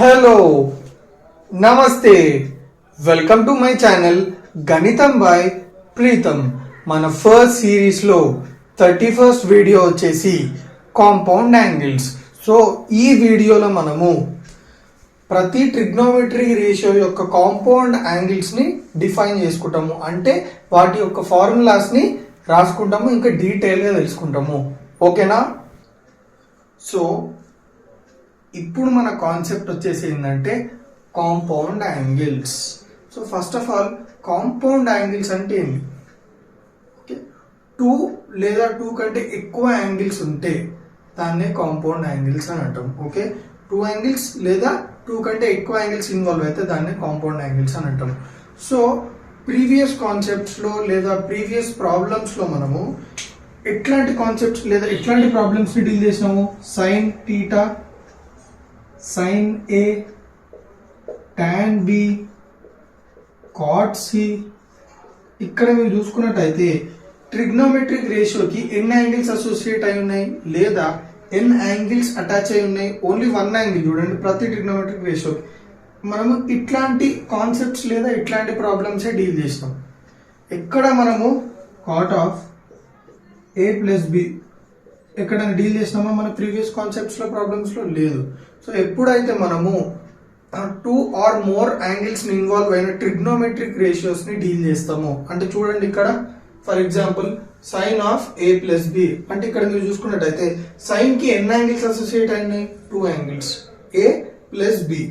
Hello నమస్తే welcome to my channel గణితం by Pritam. మన ఫస్ట్ సిరీస్లో 31st వీడియో వచ్చేసి కాంపౌండ్ యాంగిల్స్. సో ఈ వీడియోలో మనము ప్రతి ట్రిగ్నోమెట్రిక్ రేషియో యొక్క కాంపౌండ్ యాంగిల్స్ని డిఫైన్ చేసుకుంటాము, అంటే వాటి యొక్క ఫార్ములాస్ని రాసుకుంటాము, ఇంకా డీటెయిల్గా తెలుసుకుంటాము. ఓకేనా? సో ఇప్పుడు మన కాన్సెప్ట్ వచ్చేసి ఏంటంటే compound angles. So first of all compound angles అంటే ఏంటి? ఓకే, 2 లేదా 2 కంటే ఎక్కువ యాంగిల్స్ ఉంటే దాన్నే కాంపౌండ్ యాంగిల్స్ అని అంటాం. ఓకే, 2 యాంగిల్స్ లేదా 2 కంటే ఎక్కువ యాంగిల్స్ ఇన్వాల్వ్ అయితే దాన్నే కాంపౌండ్ యాంగిల్స్ అని అంటాం. సో ప్రీవియస్ కాన్సెప్ట్స్లో లేదా ప్రీవియస్ ప్రాబ్లమ్స్లో మనము ఎట్లాంటి కాన్సెప్ట్స్ లేదా ఎట్లాంటి ప్రాబ్లమ్స్ని డీల్ చేసినాము? Sine theta, sin A, tan B, cot C. ఇక్కడ మీరు చూసుకున్నట్టయితే ట్రిగ్నోమెట్రిక్ రేషియోకి ఎన్ని యాంగిల్స్ అసోసియేట్ అయి ఉన్నాయి లేదా ఎన్ని యాంగిల్స్ అటాచ్ అయి ఉన్నాయి? Only 1 angle. చూడండి, ప్రతి ట్రిగ్నోమెట్రిక్ రేషియోకి మనము ఇట్లాంటి కాన్సెప్ట్స్ లేదా ఇట్లాంటి ప్రాబ్లమ్సే డీల్ చేసినాం. ఎక్కడ మనము cot of A plus B ఎక్కడైనా డీల్ చేసినామా మన ప్రీవియస్ కాన్సెప్ట్స్లో ప్రాబ్లమ్స్లో? లేదు. సో ఎప్పుడైతే మనము 2 ఆర్ మోర్ యాంగిల్స్ని ఇన్వాల్వ్ అయిన ట్రిగ్నోమెట్రిక్ రేషియోస్ని డీల్ చేస్తాము, అంటే చూడండి ఇక్కడ for example sine of A plus B అంటే ఇక్కడ మీరు చూసుకున్నట్టయితే సైన్కి ఎన్ని యాంగిల్స్ అసోసియేట్ అయినాయి? 2 యాంగిల్స్ A ప్లస్ B.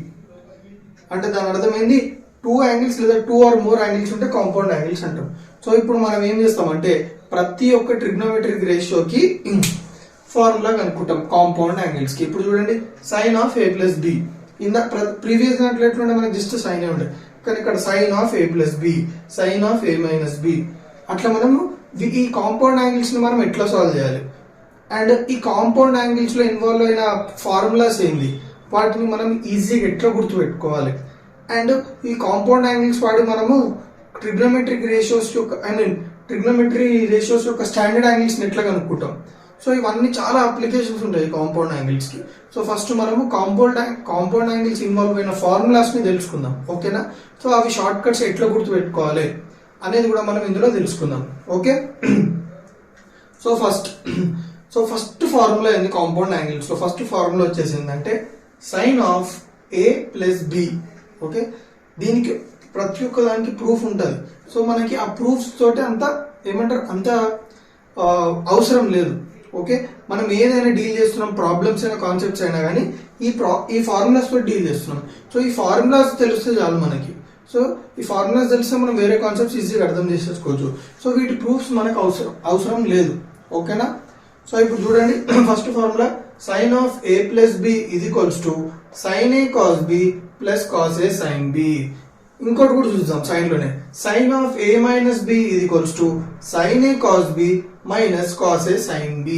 అంటే దాని అర్థం ఏంటి? 2 యాంగిల్స్ లేదా 2 ఆర్ మోర్ యాంగిల్స్ ఉంటే కాంపౌండ్ యాంగిల్స్ అంటాం. సో ఇప్పుడు మనం ఏం చేస్తామంటే ప్రతి ఒక్క ట్రిగ్నోమెట్రిక్ రేషియోకి ఫార్ములా కనుక్కుంటాం కాంపౌండ్ యాంగిల్స్ కి. ఇప్పుడు చూడండి, sine of A plus B previous దాంట్లో ఎట్లుండే మనకి జస్ట్ సైన్ ఉండే, కానీ ఇక్కడ sine of A plus B, sine of A minus B. అట్లా మనము ఈ కాంపౌండ్ యాంగిల్స్ ని మనం ఎట్లా సాల్వ్ చేయాలి అండ్ ఈ కాంపౌండ్ యాంగిల్స్ లో ఇన్వాల్వ్ అయిన ఫార్ములాస్ ఏంది, వాటిని మనం ఈజీగా ఎట్లా గుర్తుపెట్టుకోవాలి అండ్ ఈ కాంపౌండ్ యాంగిల్స్ వాడి మనము ట్రిగ్నోమెట్రిక్ రేషియోస్ యొక్క ట్రిగ్నోమెట్రీ రేషియోస్ యొక్క స్టాండర్డ్ యాంగిల్స్ ని ఎట్లా కనుక్కుంటాం. సో ఇవన్నీ చాలా అప్లికేషన్స్ ఉంటాయి కాంపౌండ్ యాంగిల్స్ కి. సో ఫస్ట్ మనము కాంపౌండ్ యాంగిల్స్ ఇన్వాల్వ్ అయిన ఫార్ములాస్ ని తెలుసుకుందాం. ఓకేనా? సో అవి షార్ట్ కట్స్ ఎట్లా గుర్తుపెట్టుకోవాలి అనేది కూడా మనం ఇందులో తెలుసుకుందాం. ఓకే, సో ఫస్ట్ ఫార్ములా ఏంది కాంపౌండ్ యాంగిల్స్ లో? ఫస్ట్ ఫార్ములా వచ్చేసి ఏంటంటే sine of A plus B. Okay, దీనికి ప్రతి ఒక్క దానికి ప్రూఫ్ ఉంటుంది. సో మనకి ఆ ప్రూఫ్స్ తోటి అంత ఏమంటారు అంత అవసరం లేదు. ఓకే, మనం ఏదైనా డీల్ చేస్తున్నాం, ప్రాబ్లమ్స్ అయినా కాన్సెప్ట్స్ అయినా కానీ ఈ ఫార్ములాస్ తో డీల్ చేస్తున్నాం. సో ఈ ఫార్ములాస్ తెలిస్తే చాలు మనకి. సో ఈ ఫార్ములాస్ తెలిస్తే మనం వేరే కాన్సెప్ట్స్ ఈజీగా అర్థం చేసేసుకోవచ్చు. సో వీటి ప్రూఫ్స్ మనకు అవసరం లేదు. ఓకేనా? సో ఇప్పుడు చూడండి, first formula sine of A plus B is equals to sine A cos B plus cos A sine B. ఇంకోటి కూడా చూద్దాం సైన్ లోనే, sine of A minus B is equals to sine A cos B minus cos A sine B.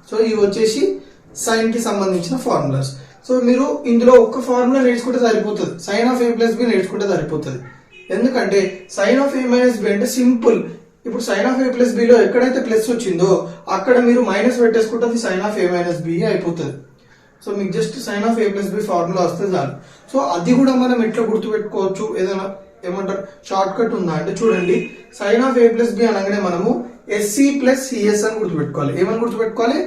So ఇవి వచ్చేసి sign కి సంబంధించిన formulas. So మీరు ఇందులో ఒక్క ఫార్ములా నేర్చుకుంటే సరిపోతుంది, sine of A plus B నేర్చుకుంటే సరిపోతుంది. ఎందుకంటే sine of A minus B అంటే సింపుల్. ఇప్పుడు sine of A plus B లో ఎక్కడైతే ప్లస్ వచ్చిందో అక్కడ మీరు మైనస్ పెట్టేసుకుంటే అది sine of A minus B అయిపోతుంది. సో మీకు just sine of A plus B formula వస్తే చాలు. సో అది కూడా మనం ఎట్లా గుర్తుపెట్టుకోవచ్చు, ఏదైనా ఏమంటారు షార్ట్ కట్ ఉందా అంటే చూడండి, sine of A plus B అనగానే మనము SC ప్లస్ CS అని గుర్తుపెట్టుకోవాలి. ఏమని గుర్తుపెట్టుకోవాలి?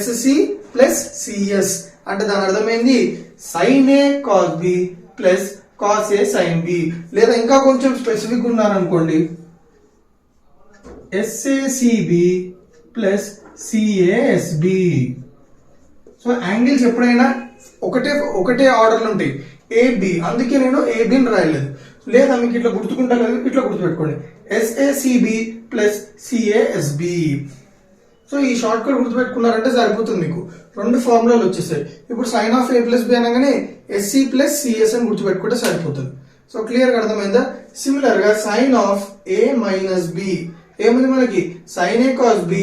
SC plus CS. అంటే దాని అర్థమైంది sine A cos B plus cos A sine B. లేదా ఇంకా కొంచెం స్పెసిఫిక్ ఉన్నారనుకోండి, SACB plus CASB. So angles ఎప్పుడైనా ఒకటే ఆర్డర్లో ఉంటాయి, AB. అందుకే నేను AB ని రాయలేదు. లేదా మీకు ఇట్లా గుర్తుకుంటా లేదు, ఇట్లా గుర్తుపెట్టుకోండి, SACB ప్లస్ CASB. సో ఈ షార్ట్ కట్ గుర్తుపెట్టుకున్నారంటే సరిపోతుంది, మీకు 2 ఫార్ములాలు వచ్చేసాయి. ఇప్పుడు sine of A plus B అనగానే SC ప్లస్ CS అని గుర్తుపెట్టుకుంటే సరిపోతుంది. సో క్లియర్గా అర్థమైందా? సిమిలర్ గా sine of A minus B ఏముంది మనకి? Sine A cos B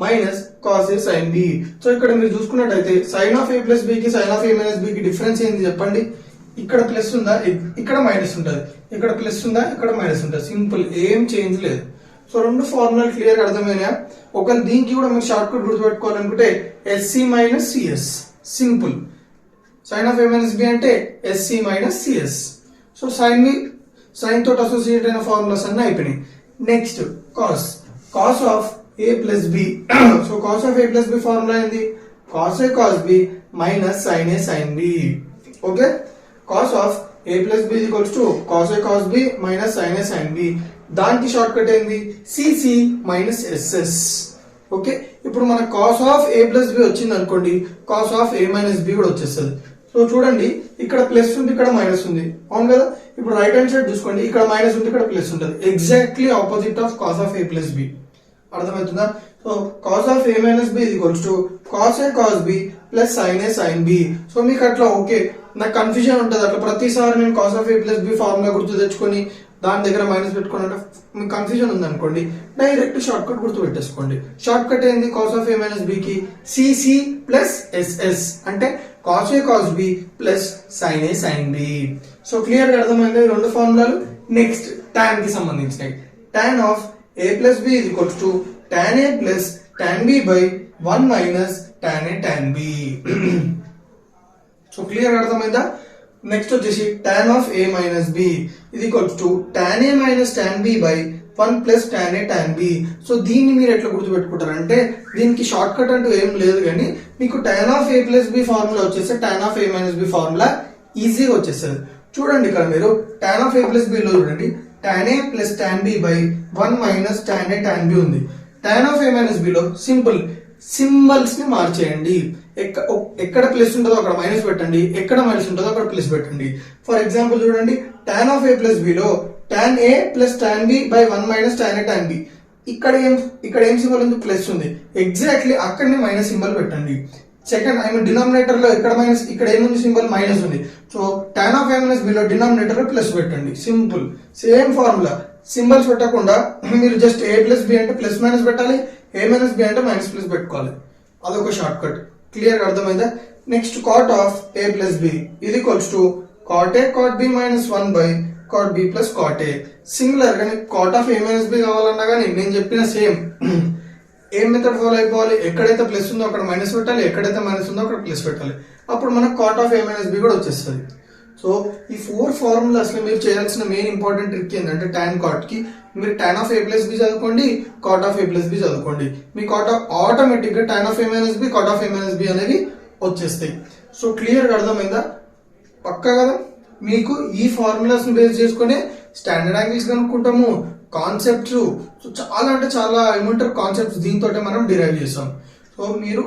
minus cos A sine B. So ఇక్కడ మీరు చూసుకున్నట్టయితే sine of A plus B కి sine of A minus B కి డిఫరెన్స్ ఏంటి చెప్పండి? ఇక్కడ ప్లస్ ఉందా, ఇక్కడ మైనస్ ఉంటుంది, ఇక్కడ ప్లస్ ఉందా, ఇక్కడ మైనస్ ఉంటుంది. సింపుల్, ఏం చేంజ్ లేదు. సో 2 ఫార్ములాలు క్లియర్ అర్థమైనా? ఒకవేళ దీనికి కూడా మీరు షార్ట్ కట్ గుర్తుపెట్టుకోవాలనుకుంటే SC minus CS simple. Sine of A minus B అంటే SC minus CS. So sine తోటి అసోసియేట్ అయిన ఫార్ములాస్ అన్నీ అయిపోయినాయి. Next cos of A plus B. So cos of A plus B formula ఏంది? Cos A cos B minus sine A sine B. Okay, cos of A plus B equals to cos A cos B minus sine A sine B. దానికి short cut ఏంది? CC minus SS. Okay, ఇప్పుడు మన cos of A plus B వచ్చింది అనుకోండి, cos of A minus B కూడా వచ్చేస్తుంది. So చూడండి, ఇక్కడ ప్లస్ ఉంది, ఇక్కడ మైనస్ ఉంది, అవును కదా? ఇప్పుడు రైట్ హ్యాండ్ సైడ్ చూసుకోండి, ఇక్కడ మైనస్ ఉంది, ఇక్కడ ప్లస్ ఉంటుంది. Exactly opposite of cos of A plus B. అర్థమవుతుందా? So cos of A minus B equals to cos A cos B plus sine A sine B. So మీకు అట్లా okay, నాకు confusion ఉంటుంది. అట్లా ప్రతిసారి నేను cos of A plus B formula గుర్తు తెచ్చుకొని దాని దగ్గర మైనస్ పెట్టుకుని అంటే మీకు కన్ఫ్యూజన్ ఉంది అనుకోండి, డైరెక్ట్ షార్ట్ కట్ గుర్తు పెట్టేసుకోండి. షార్ట్ కట్ ఏంది? కాస్ ఆఫ్ ఏ మైనస్ బికి సిసి ప్లస్ ఎస్ఎస్ అంటే cos A cos B plus sine A sine B. So clear గా అర్థమైంది ఈ రెండు ఫార్ములాలు. నెక్స్ట్ టాన్ కి సంబంధించినవి. Tan of A plus B is equals to tan A plus tan B by 1 minus tan A tan B. So clear గా అర్థమైందా? Next వచ్చేసి tan of A minus B ఇది equals to tan A minus tan B by 1 plus tan A tan B. So దీన్ని మీరు ఎట్లా గుర్తుపెట్టుకుంటారంటే, దీనికి short cut అంటూ ఏం లేదు, కానీ మీకు tan of A plus B formula వచ్చేస్తే tan of A minus B formula ఈజీగా వచ్చేస్తుంది. చూడండి, ఇక్కడ మీరు టాన్ ఆఫ్ ఏ ప్లస్ బిలో చూడండి, tan A plus tan B by 1 minus tan A tan B ఉంది. టాన్ ఆఫ్ ఏ మైనస్ బిలో సింపుల్ సింబల్స్ ని మార్చేయండి. ఎక్కడ ప్లస్ ఉంటుందో అక్కడ మైనస్ పెట్టండి, ఎక్కడ మైనస్ ఉంటుందో అక్కడ ప్లస్ పెట్టండి. ఫర్ ఎగ్జాంపుల్ చూడండి, టాన్ ఆఫ్ ఏ ప్లస్ బిలో tan A plus tan B by 1 minus tan A tan B. ఇక్కడ ఏం సింబల్ ఉంది? ప్లస్ ఉంది. ఎగ్జాక్ట్లీ అక్కడనే మైనస్ సింబల్ పెట్టండి. సెకండ్ డినామినేటర్ లో ఎక్కడ మైనస్, ఇక్కడ ఏముంది? సింబల్ మైనస్ ఉంది. So tan of A minus బిలో డినామినేటర్ లో ప్లస్ పెట్టండి. Simple same formula. సింబల్స్ పెట్టకుండా మీరు జస్ట్ ఏ ప్లస్ బి అంటే ప్లస్ మైనస్ పెట్టాలి, ఏ మైనస్ బి అంటే మైనస్ ప్లస్ పెట్టుకోవాలి. అదొక షార్ట్ కట్. క్లియర్ గా అర్థమైందా? Next cot of A plus B ఇది equals to cot A cot B minus 1 by cot B plus cot A. Singular కానీ cot of A minus B కావాలన్నా కానీ నేను చెప్పిన సేమ్ ఏం మెథడ్ ఫాలో అయిపోవాలి? ఎక్కడైతే ప్లస్ ఉందో అక్కడ మైనస్ పెట్టాలి, ఎక్కడైతే మైనస్ ఉందో అక్కడ ప్లస్ పెట్టాలి. అప్పుడు మనకు cot of A minus B కూడా వచ్చేస్తుంది. సో ఈ 4 ఫార్ములాస్ లో మీరు చేయాల్సిన మెయిన్ ఇంపార్టెంట్ ట్రిక్ ఏంటంటే, టాన్ కాట్ కి మీరు tan of A plus B చదువుకోండి, cot of A plus B చదువుకోండి. మీ కాట్ ఆటోమేటిక్ గా tan of A minus B, cot of A minus B అనేవి వచ్చేస్తాయి. సో క్లియర్ గా అర్థమైందా? పక్కా కదా? మీకు ఈ ఫార్ములాస్ ని బేస్ చేసుకుని స్టాండర్డ్ యాంగిల్స్ కనుక్కుంటాము, కాన్సెప్ట్స్. సో చాలా అంటే చాలా ఏమంటారు కాన్సెప్ట్స్ దీంతో మనం డిరైవ్ చేస్తాం. సో మీరు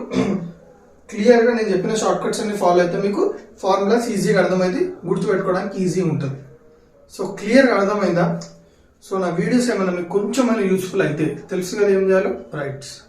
క్లియర్ గా నేను చెప్పిన షార్ట్ కట్స్ అన్ని ఫాలో అయితే మీకు ఫార్ములాస్ ఈజీగా అర్థమైంది, గుర్తుపెట్టుకోవడానికి ఈజీగా ఉంటుంది. సో క్లియర్ గా అర్థమైందా? సో నా వీడియోస్ ఏమైనా మీకు కొంచెం యూస్ఫుల్ అయితే తెలుసు కదా ఏం చేయాలో. రైట్.